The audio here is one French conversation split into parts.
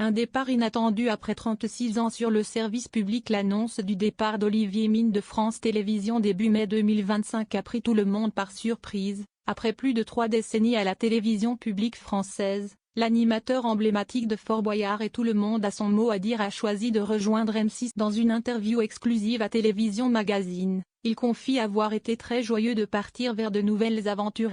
Un départ inattendu après 36 ans sur le service public. L'annonce du départ d'Olivier Mine de France Télévisions début mai 2025 a pris tout le monde par surprise. Après plus de 3 décennies à la télévision publique française, l'animateur emblématique de Fort Boyard et Tout le monde a son mot à dire a choisi de rejoindre M6. Dans une interview exclusive à Télévision Magazine, il confie avoir été très joyeux de partir vers de nouvelles aventures.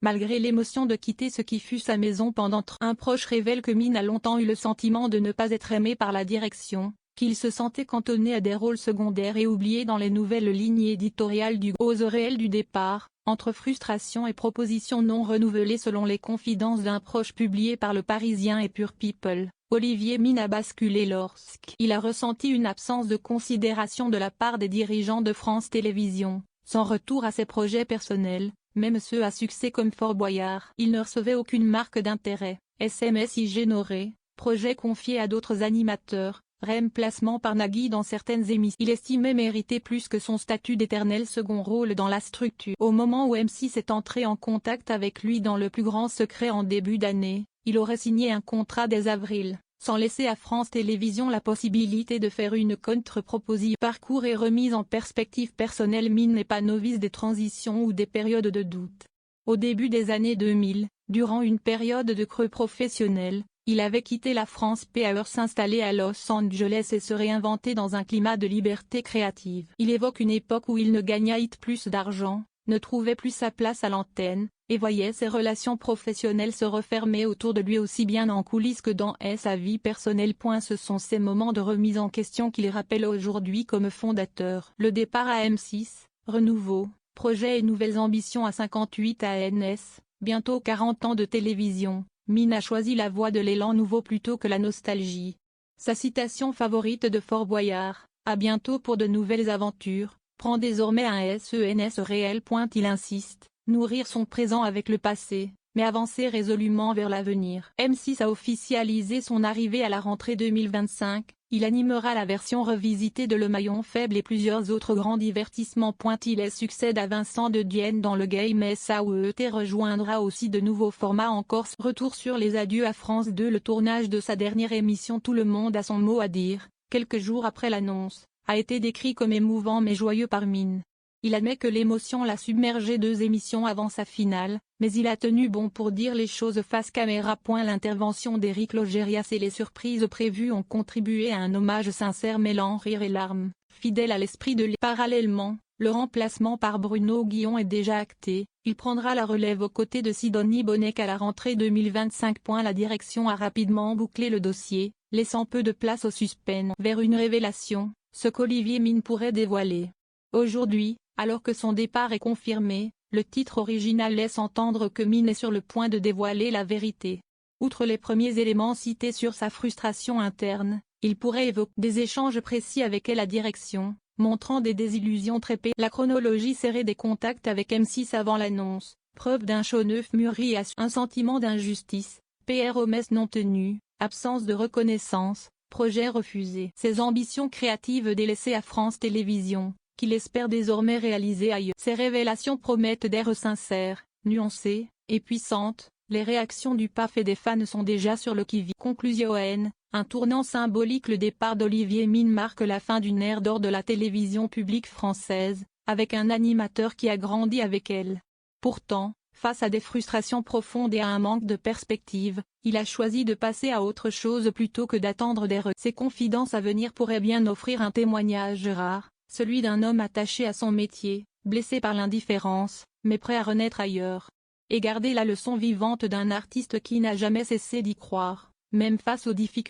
Malgré l'émotion de quitter ce qui fut sa maison pendant un proche révèle que Mine a longtemps eu le sentiment de ne pas être aimé par la direction, qu'il se sentait cantonné à des rôles secondaires et oublié dans les nouvelles lignes éditoriales du Aux réel du départ, entre frustration et propositions non renouvelées selon les confidences d'un proche publié par Le Parisien et Pure People. Olivier Mine a basculé lorsqu'il a ressenti une absence de considération de la part des dirigeants de France Télévisions, sans retour à ses projets personnels. Même ceux à succès comme Fort Boyard. Il ne recevait aucune marque d'intérêt. SMS ignoré, projet confié à d'autres animateurs, remplacement par Nagui dans certaines émissions. Il estimait mériter plus que son statut d'éternel second rôle dans la structure. Au moment où M6 est entré en contact avec lui dans le plus grand secret en début d'année, il aurait signé un contrat dès avril, sans laisser à France Télévisions la possibilité de faire une contre-proposition. Parcours et remise en perspective personnelle. Mine n'est pas novice des transitions ou des périodes de doute. Au début des années 2000, durant une période de creux professionnel, il avait quitté la France pour s'installer à Los Angeles et se réinventer dans un climat de liberté créative. Il évoque une époque où il ne gagnait plus d'argent, ne trouvait plus sa place à l'antenne, et voyait ses relations professionnelles se refermer autour de lui aussi bien en coulisses que dans sa vie personnelle. Ce sont ces moments de remise en question qu'il rappelle aujourd'hui comme fondateur. Le départ à M6, renouveau, projet et nouvelles ambitions. À 58 ans, bientôt 40 ans de télévision, Mine a choisi la voie de l'élan nouveau plutôt que la nostalgie. Sa citation favorite de Fort Boyard, à bientôt pour de nouvelles aventures, prend désormais un sens réel. Il insiste, nourrir son présent avec le passé, mais avancer résolument vers l'avenir. M6 a officialisé son arrivée à la rentrée 2025, il animera la version revisitée de Le Maillon Faible et plusieurs autres grands divertissements. Il succède à Vincent de Dienne dans le Game SAET, rejoindra aussi de nouveaux formats en Corse. Retour sur les adieux à France 2. Le tournage de sa dernière émission Tout le monde a son mot à dire, quelques jours après l'annonce, a été décrit comme émouvant mais joyeux par Mine. Il admet que l'émotion l'a submergé 2 émissions avant sa finale, mais il a tenu bon pour dire les choses face caméra. L'intervention d'Éric Logérias et les surprises prévues ont contribué à un hommage sincère mêlant rire et larmes, fidèle à l'esprit de Parallèlement, le remplacement par Bruno Guillon est déjà acté, il prendra la relève aux côtés de Sidonie Bonnec à la rentrée 2025. La direction a rapidement bouclé le dossier, laissant peu de place au suspense. Vers une révélation, ce qu'Olivier Mine pourrait dévoiler. Aujourd'hui, alors que son départ est confirmé, le titre original laisse entendre que Mine est sur le point de dévoiler la vérité. Outre les premiers éléments cités sur sa frustration interne, il pourrait évoquer des échanges précis avec la direction, montrant des désillusions trépées. La chronologie serrée des contacts avec M6 avant l'annonce, preuve d'un show neuf mûri et un sentiment d'injustice, promesses non tenues, absence de reconnaissance, projets refusés. Ses ambitions créatives délaissées à France Télévisions, qu'il espère désormais réaliser ailleurs. Ces révélations promettent d'être sincères, nuancées, et puissantes. Les réactions du PAF et des fans sont déjà sur le qui-vive. Conclusion. Un tournant symbolique. Le départ d'Olivier Mine marque la fin d'une ère d'or de la télévision publique française, avec un animateur qui a grandi avec elle. Pourtant, face à des frustrations profondes et à un manque de perspective, il a choisi de passer à autre chose plutôt que d'attendre des retours. Ses confidences à venir pourraient bien offrir un témoignage rare, celui d'un homme attaché à son métier, blessé par l'indifférence, mais prêt à renaître ailleurs. Et garder la leçon vivante d'un artiste qui n'a jamais cessé d'y croire, même face aux difficultés.